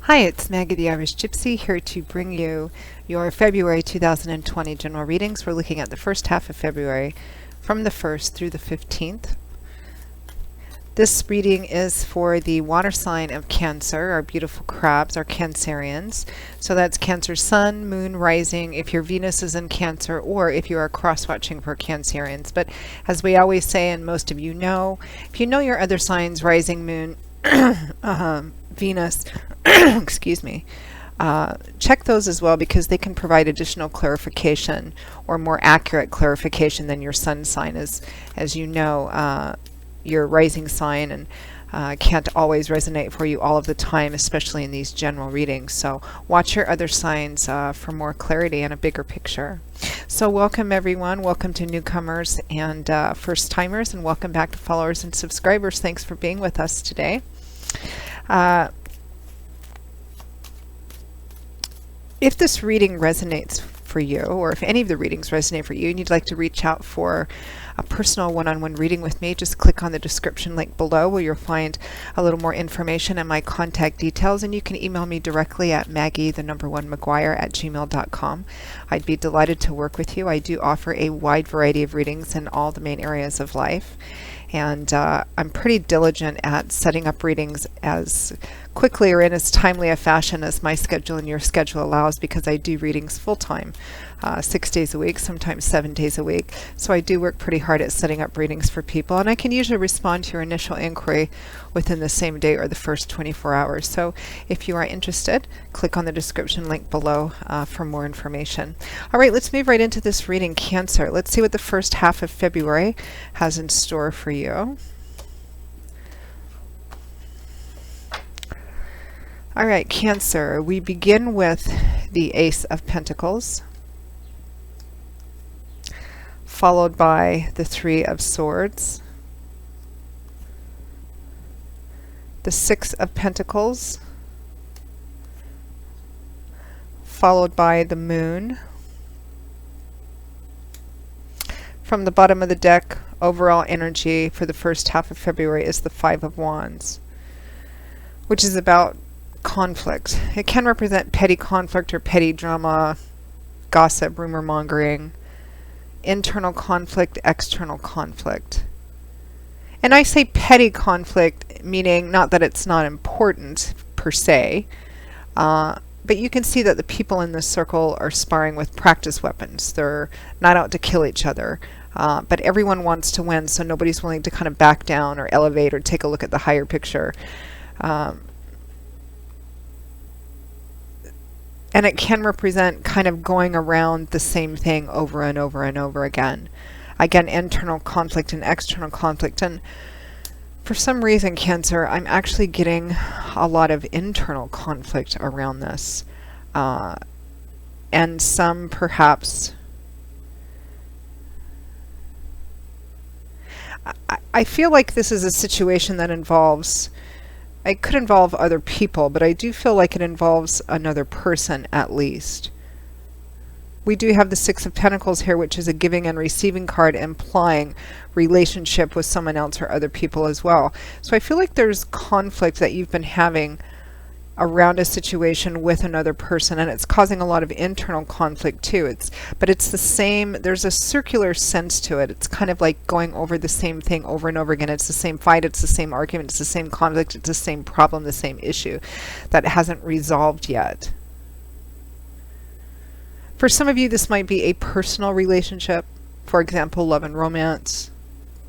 Hi, it's Maggie the Irish Gypsy here to bring you your February 2020 general readings. We're looking at the first half of February from the 1st through the 15th. This reading is for the water sign of Cancer, our beautiful crabs, our Cancerians. So that's Cancer Sun, Moon, Rising, if your Venus is in Cancer, or if you are cross-watching for Cancerians. But as we always say, and most of you know, if you know your other signs, Rising, Moon, Venus, excuse me, check those as well because they can provide additional clarification or more accurate clarification than your sun sign is. As you know, your rising sign and can't always resonate for you all of the time, especially in these general readings. So watch your other signs for more clarity and a bigger picture. So welcome everyone, welcome to newcomers and first timers, and welcome back to followers and subscribers. Thanks for being with us today. If this reading resonates for you, or if any of the readings resonate for you and you'd like to reach out for a personal one-on-one reading with me, just click on the description link below where you'll find a little more information and my contact details, and you can email me directly at maggie1mcguire@gmail.com. I'd be delighted to work with you. I do offer a wide variety of readings in all the main areas of life, and I'm pretty diligent at setting up readings as quickly or in as timely a fashion as my schedule and your schedule allows, because I do readings full-time, 6 days a week, sometimes 7 days a week. So I do work pretty hard at setting up readings for people, and I can usually respond to your initial inquiry within the same day or the first 24 hours. So if you are interested, click on the description link below for more information. All right, let's move right into this reading, Cancer. Let's see what the first half of February has in store for you. All right, Cancer, we begin with the Ace of Pentacles, followed by the Three of Swords, the Six of Pentacles, followed by the Moon. From the bottom of the deck, overall energy for the first half of February is the Five of Wands, which is about conflict. It can represent petty conflict or petty drama, gossip, rumor mongering, internal conflict, external conflict. And I say petty conflict, meaning not that it's not important per se, but you can see that the people in this circle are sparring with practice weapons. They're not out to kill each other, but everyone wants to win, so nobody's willing to kind of back down or elevate or take a look at the higher picture. And it can represent kind of going around the same thing over and over and over again. Again, internal conflict and external conflict. And for some reason, Cancer, I'm actually getting a lot of internal conflict around this. And some perhaps... I feel like this is a situation that involves... It could involve other people, but I do feel like it involves another person at least. We do have the Six of Pentacles here, which is a giving and receiving card, implying relationship with someone else or other people as well. So I feel like there's conflict that you've been having around a situation with another person, and it's causing a lot of internal conflict too. But it's the same, there's a circular sense to it. It's kind of like going over the same thing over and over again. It's the same fight, it's the same argument, it's the same conflict, it's the same problem, the same issue that hasn't resolved yet. For some of you, this might be a personal relationship, for example, love and romance,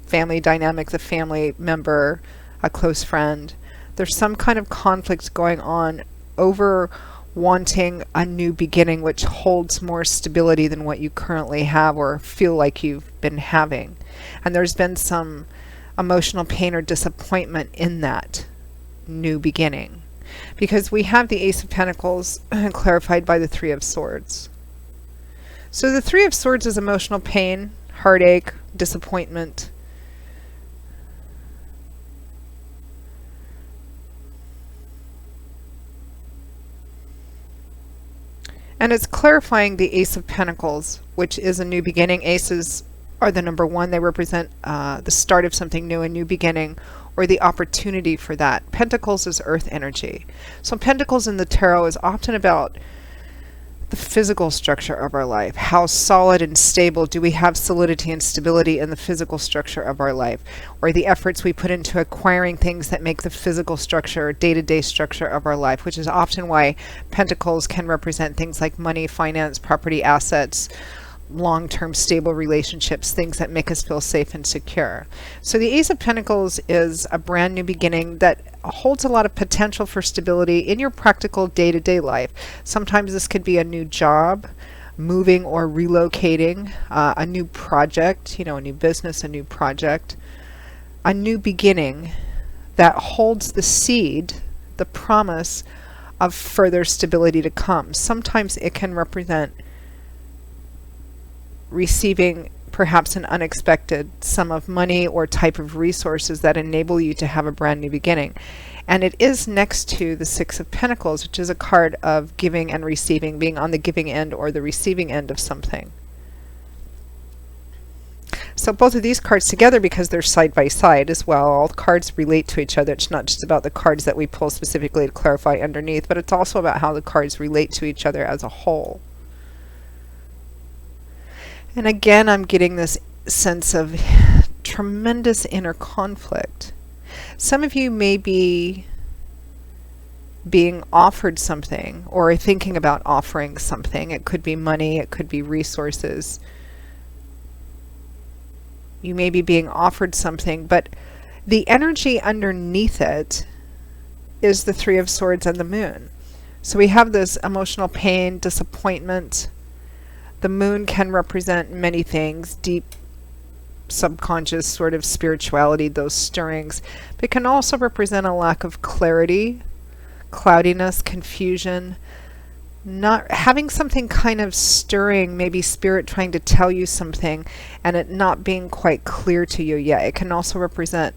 family dynamic, the family member, a close friend. There's some kind of conflict going on over wanting a new beginning, which holds more stability than what you currently have or feel like you've been having. And there's been some emotional pain or disappointment in that new beginning, because we have the Ace of Pentacles clarified by the Three of Swords. So the Three of Swords is emotional pain, heartache, disappointment. And it's clarifying the Ace of Pentacles, which is a new beginning. Aces are the number one. They represent the start of something new, a new beginning, or the opportunity for that. Pentacles is earth energy. So Pentacles in the tarot is often about the physical structure of our life. How solid and stable do we have solidity and stability in the physical structure of our life, or the efforts we put into acquiring things that make the physical structure, day-to-day structure of our life, which is often why Pentacles can represent things like money, finance, property, assets, long-term stable relationships, things that make us feel safe and secure. So the Ace of Pentacles is a brand new beginning that holds a lot of potential for stability in your practical day-to-day life. Sometimes this could be a new job, moving or relocating, a new project, a new business, a new project, a new beginning that holds the seed, the promise of further stability to come. Sometimes it can represent receiving perhaps an unexpected sum of money or type of resources that enable you to have a brand new beginning. And it is next to the Six of Pentacles, which is a card of giving and receiving, being on the giving end or the receiving end of something. So both of these cards together, because they're side by side as well, all the cards relate to each other. It's not just about the cards that we pull specifically to clarify underneath, but it's also about how the cards relate to each other as a whole. And again, I'm getting this sense of tremendous inner conflict. Some of you may be being offered something or thinking about offering something. It could be money, it could be resources. You may be being offered something, but the energy underneath it is the Three of Swords and the Moon. So we have this emotional pain, disappointment. The moon can represent many things, deep subconscious sort of spirituality, those stirrings. But it can also represent a lack of clarity, cloudiness, confusion, not having something kind of stirring, maybe spirit trying to tell you something and it not being quite clear to you yet. It can also represent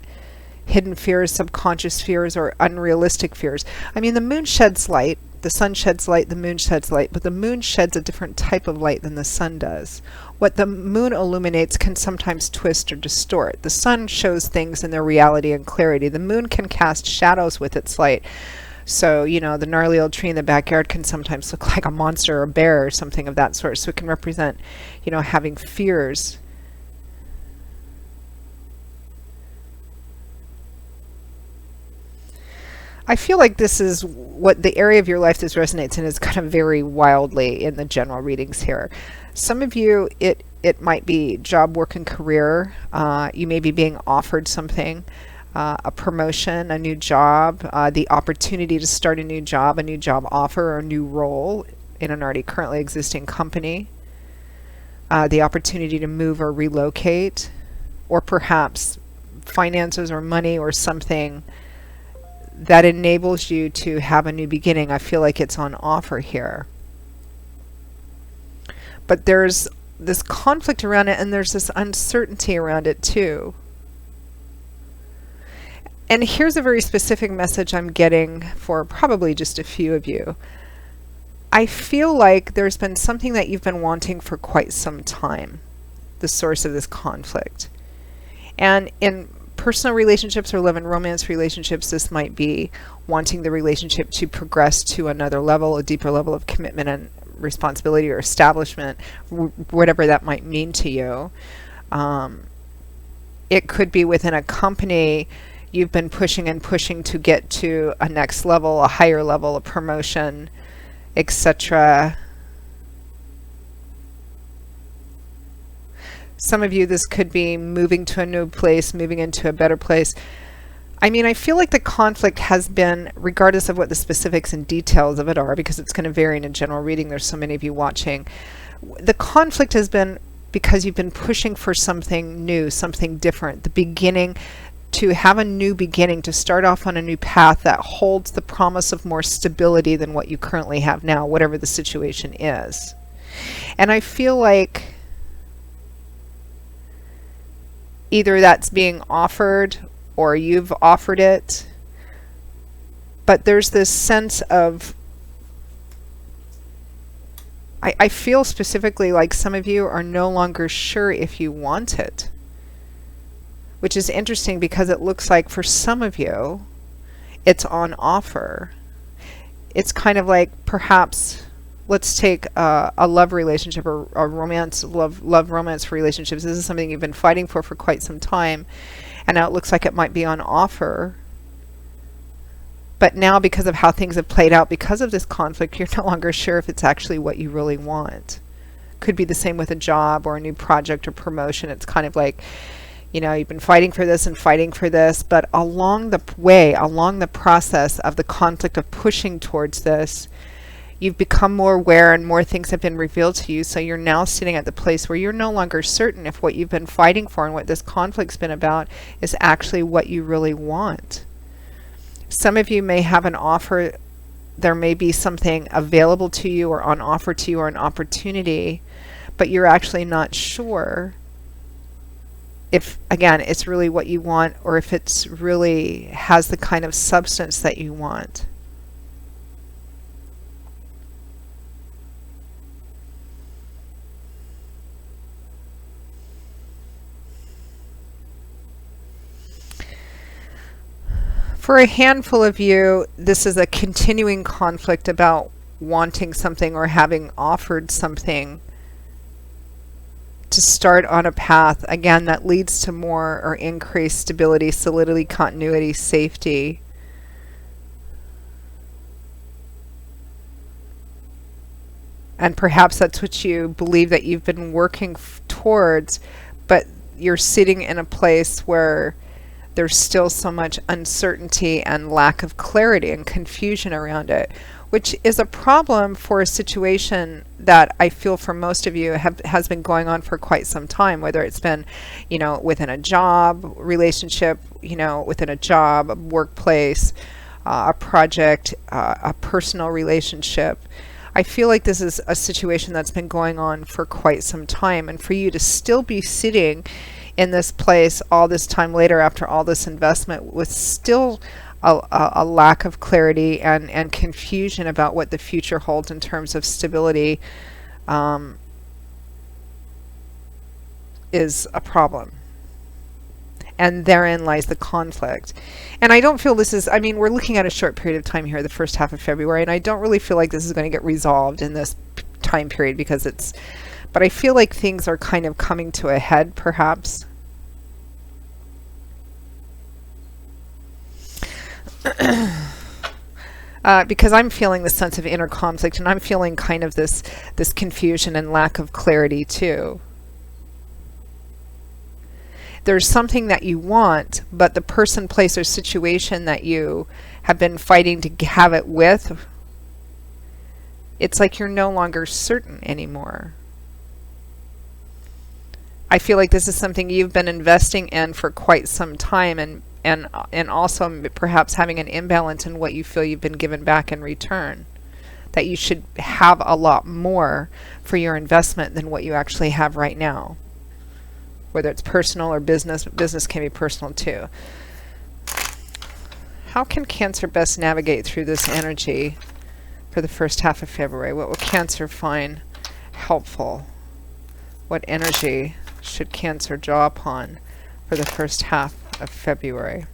hidden fears, subconscious fears, or unrealistic fears. I mean, the moon sheds light. The sun sheds light, the moon sheds light, but the moon sheds a different type of light than the sun does. What the moon illuminates can sometimes twist or distort. The sun shows things in their reality and clarity. The moon can cast shadows with its light. So, the gnarly old tree in the backyard can sometimes look like a monster or a bear or something of that sort. So it can represent, having fears. I feel like this is what the area of your life this resonates in is kind of very wildly in the general readings here. Some of you, it might be job, work, and career. You may be being offered something, a promotion, a new job, the opportunity to start a new job offer, or a new role in an already currently existing company, the opportunity to move or relocate, or perhaps finances or money or something that enables you to have a new beginning. I feel like it's on offer here. But there's this conflict around it, and there's this uncertainty around it too. And here's a very specific message I'm getting for probably just a few of you. I feel like there's been something that you've been wanting for quite some time, the source of this conflict. And in personal relationships or love and romance relationships, this might be wanting the relationship to progress to another level, a deeper level of commitment and responsibility or establishment, whatever that might mean to you. It could be within a company. You've been pushing and pushing to get to a next level, a higher level, a promotion, etc. Some of you, this could be moving to a new place, moving into a better place. I mean, I feel like the conflict has been, regardless of what the specifics and details of it are, because it's going to vary in a general reading, there's so many of you watching, the conflict has been because you've been pushing for something new, something different, the beginning, to have a new beginning, to start off on a new path that holds the promise of more stability than what you currently have now, whatever the situation is. And I feel like either that's being offered or you've offered it, but there's this sense of, I feel specifically like some of you are no longer sure if you want it. which is interesting because it looks like for some of you, it's on offer. It's kind of like perhaps, let's take a love relationship or a romance, love romance relationships. This is something you've been fighting for quite some time, and now it looks like it might be on offer. But now, because of how things have played out, because of this conflict, you're no longer sure if it's actually what you really want. Could be the same with a job or a new project or promotion. It's kind of like, you know, you've been fighting for this and fighting for this, but along the way, along the process of the conflict of pushing towards this, you've become more aware and more things have been revealed to you. So you're now sitting at the place where you're no longer certain if what you've been fighting for and what this conflict's been about is actually what you really want. Some of you may have an offer. There may be something available to you or on offer to you or an opportunity, but you're actually not sure if, again, it's really what you want or if it's really has the kind of substance that you want. For a handful of you, this is a continuing conflict about wanting something or having offered something to start on a path, again, that leads to more or increased stability, solidity, continuity, safety. And perhaps that's what you believe that you've been working towards, but you're sitting in a place where there's still so much uncertainty and lack of clarity and confusion around it, which is a problem for a situation that I feel for most of you has been going on for quite some time, whether it's been, you know, within a job relationship, you know, within a job, a workplace, a project, a personal relationship. I feel like this is a situation that's been going on for quite some time, and for you to still be sitting in this place all this time later after all this investment with still a lack of clarity and confusion about what the future holds in terms of stability is a problem. And therein lies the conflict. And I don't feel this is, I mean, we're looking at a short period of time here, the first half of February, and I don't really feel like this is going to get resolved in this time period because it's, but I feel like things are kind of coming to a head, perhaps. Because I'm feeling the sense of inner conflict, and I'm feeling kind of this confusion and lack of clarity too. There's something that you want, but the person, place, or situation that you have been fighting to have it with, it's like you're no longer certain anymore. I feel like this is something you've been investing in for quite some time, and also perhaps having an imbalance in what you feel you've been given back in return. That you should have a lot more for your investment than what you actually have right now. Whether it's personal or business, business can be personal too. How can Cancer best navigate through this energy for the first half of February? What will Cancer find helpful? What energy should Cancer draw upon for the first half of February?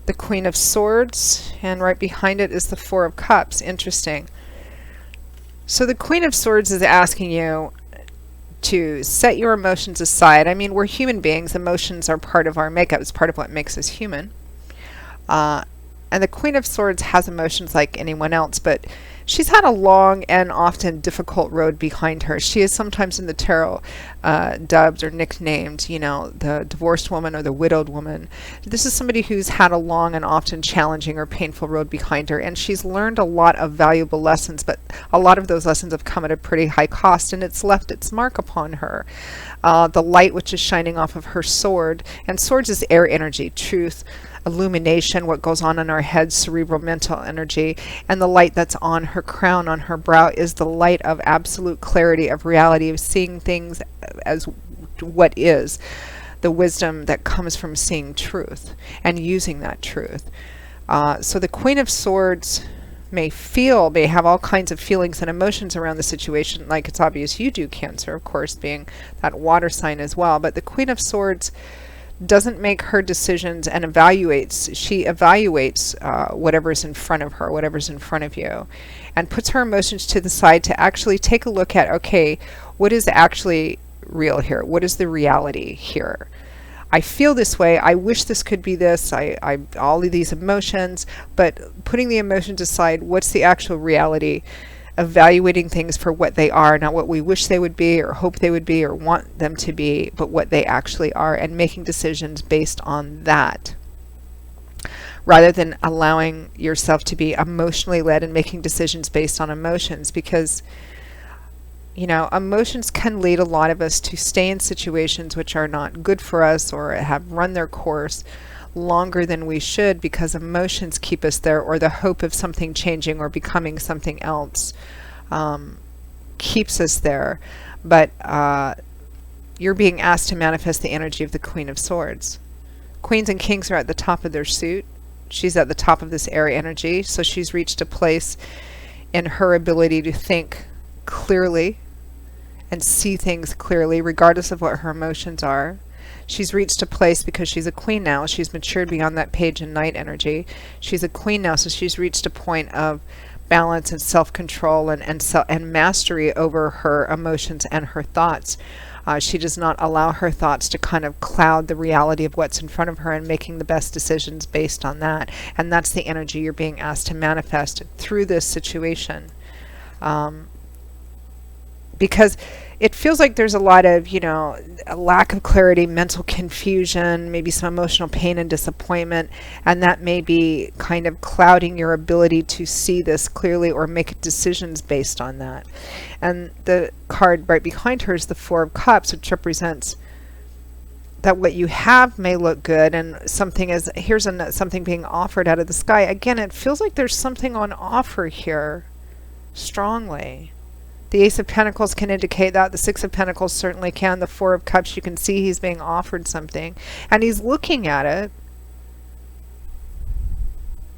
The Queen of Swords, and right behind it is the Four of Cups. Interesting. So the Queen of Swords is asking you to set your emotions aside. I mean, we're human beings. Emotions are part of our makeup. It's part of what makes us human. And the Queen of Swords has emotions like anyone else, but she's had a long and often difficult road behind her. She is sometimes in the tarot dubbed or nicknamed, you know, the divorced woman or the widowed woman. This is somebody who's had a long and often challenging or painful road behind her, and she's learned a lot of valuable lessons, but a lot of those lessons have come at a pretty high cost, and it's left its mark upon her. The light which is shining off of her sword, and swords is air energy, truth, illumination, what goes on in our heads, cerebral mental energy, and the light that's on her crown, on her brow, is the light of absolute clarity, of reality, of seeing things as what is, the wisdom that comes from seeing truth and using that truth. So the Queen of Swords may have all kinds of feelings and emotions around the situation, like it's obvious you do, Cancer, of course, being that water sign as well. But the Queen of Swords doesn't make her decisions and evaluates. She evaluates whatever's in front of her, whatever's in front of you, and puts her emotions to the side to actually take a look at, okay, what is actually real here? What is the reality here? I feel this way. I wish this could be this. I all of these emotions, but putting the emotions aside, what's the actual reality? Evaluating things for what they are, not what we wish they would be or hope they would be or want them to be, but what they actually are, and making decisions based on that, rather than allowing yourself to be emotionally led and making decisions based on emotions. Because you know, emotions can lead a lot of us to stay in situations which are not good for us or have run their course longer than we should, because emotions keep us there, or the hope of something changing or becoming something else keeps us there. But you're being asked to manifest the energy of the Queen of Swords. Queens and kings are at the top of their suit. She's at the top of this air energy, so she's reached a place in her ability to think clearly and see things clearly, regardless of what her emotions are. She's reached a place, because she's a queen now, she's matured beyond that page and knight energy. She's a queen now, so she's reached a point of balance and self-control and mastery over her emotions and her thoughts. She does not allow her thoughts to kind of cloud the reality of what's in front of her, and making the best decisions based on that. And that's the energy you're being asked to manifest through this situation. Because it feels like there's a lot of, you know, a lack of clarity, mental confusion, maybe some emotional pain and disappointment, and that may be kind of clouding your ability to see this clearly or make decisions based on that. And the card right behind her is the Four of Cups, which represents that what you have may look good, and something is, here's something being offered out of the sky. Again, it feels like there's something on offer here strongly. The Ace of Pentacles can indicate that. The Six of Pentacles certainly can. The Four of Cups, you can see he's being offered something, and he's looking at it.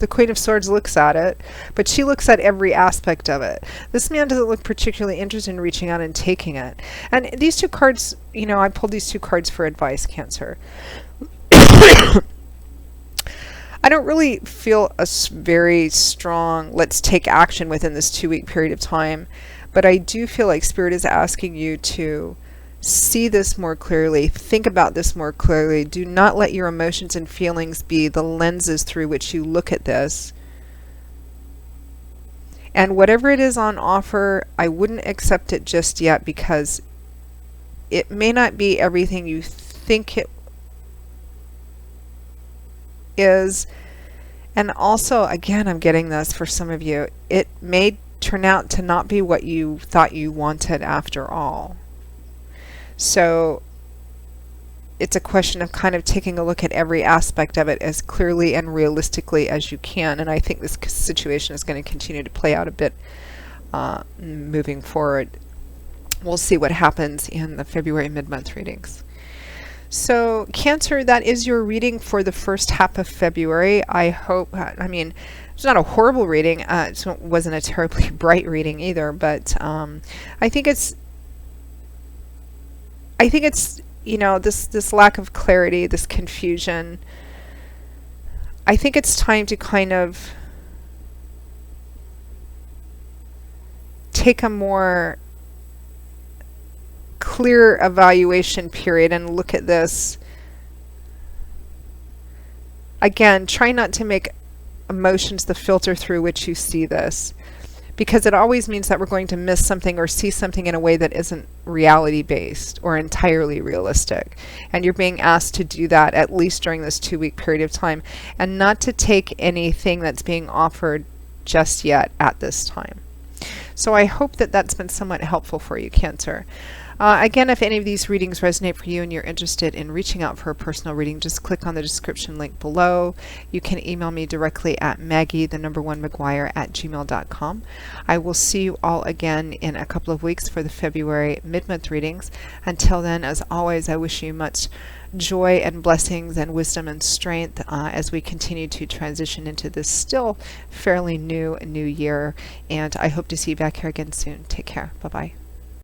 The Queen of Swords looks at it, but she looks at every aspect of it. This man doesn't look particularly interested in reaching out and taking it. And these two cards, you know, I pulled these two cards for advice, Cancer. I don't really feel a very strong, let's take action within this 2-week period of time. But I do feel like Spirit is asking you to see this more clearly, think about this more clearly. Do not let your emotions and feelings be the lenses through which you look at this. And whatever it is on offer, I wouldn't accept it just yet, because it may not be everything you think it is. And also, again, I'm getting this for some of you, it may turn out to not be what you thought you wanted after all. So it's a question of kind of taking a look at every aspect of it as clearly and realistically as you can. And I think this situation is going to continue to play out a bit moving forward. We'll see what happens in the February mid-month readings. So Cancer, that is your reading for the first half of February. I hope, I mean, it's not a horrible reading. It wasn't a terribly bright reading either, but I think it's, you know, this lack of clarity, this confusion. I think it's time to kind of take a more clear evaluation period and look at this. Again, try not to make emotions the filter through which you see this, because it always means that we're going to miss something or see something in a way that isn't reality based or entirely realistic. And you're being asked to do that at least during this 2-week period of time, and not to take anything that's being offered just yet at this time. So I hope that that's been somewhat helpful for you, Cancer. Again, if any of these readings resonate for you and you're interested in reaching out for a personal reading, just click on the description link below. You can email me directly at maggie1mcguire@gmail.com. I will see you all again in a couple of weeks for the February mid-month readings. Until then, as always, I wish you much joy and blessings and wisdom and strength as we continue to transition into this still fairly new year. And I hope to see you back here again soon. Take care. Bye-bye.